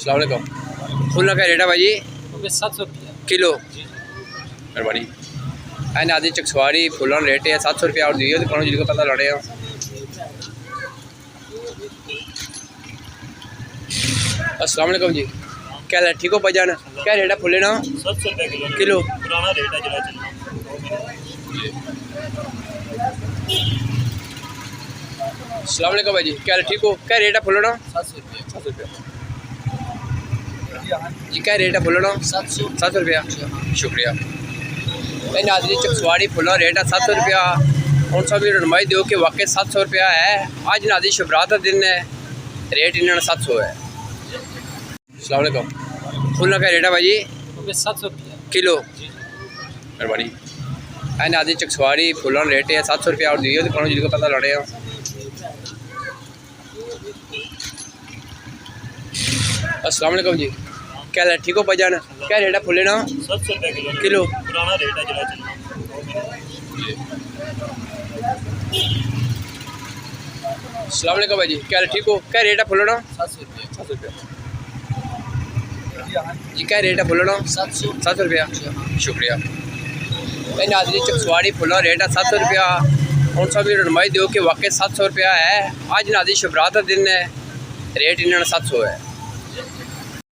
अस्सलाम वालेकुम। फुल्लों का रेट है भाई 700 रुपया किलो। मेहरबानी। एन आदि चकसवारी फुल्लों रेट है 700 रुपया और दिए तो जिनको पता लड़े हो। अस्सलाम वालेकुम जी, क्या है ठीक हो भाईजान? क्या रेट है फुल्ले ना? 700 रुपया किलो। पुराना रेट है जरा चलना। अस्सलाम वालेकुम भाई जी, क्या है ठीक हो? क्या रेट है फुल्ले ना? 700 रुपया 700 रुपया जी। क्या रेट है फुल्ले ना? 700 रुपया। शुक्रिया। एन आदि चकसवारी फुल्लों रेट है 700 रुपया। उन सब रनमाई दो कि वाकई 700 रुपया है। आज नादी शबरात का दिन है, रेट इन्होंने 700 है। अस्सलाम वालेकुम। फुल्लों का रेट है भाई 700 रुपया किलो। मेहरबानी। एन आदि चकसवारी फुल्लों रेट है 700 रुपया और दिए तो जिनको पता लड़े हो। अस्सलाम वालेकुम जी, क्या है ठीक हो भाईजान? क्या रेट है फुल्ले ना? 700 रुपया किलो। पुराना रेट है जरा चलना। अस्सलाम वालेकुम भाई जी, क्या ठीक हो? क्या रेट है फुल्ले ना? 700 रुपया 700 रुपया जी। क्या रेट है फुल्ले ना? 700 रुपया। शुक्रिया। इन आदमी चकसवाड़ी फुल्लों रेट है 700 रुपया। उन सब रनमाई दो कि वाकई 700 रुपया है। आज नादी शबरात का दिन है, रेट इन्होंने 700 है।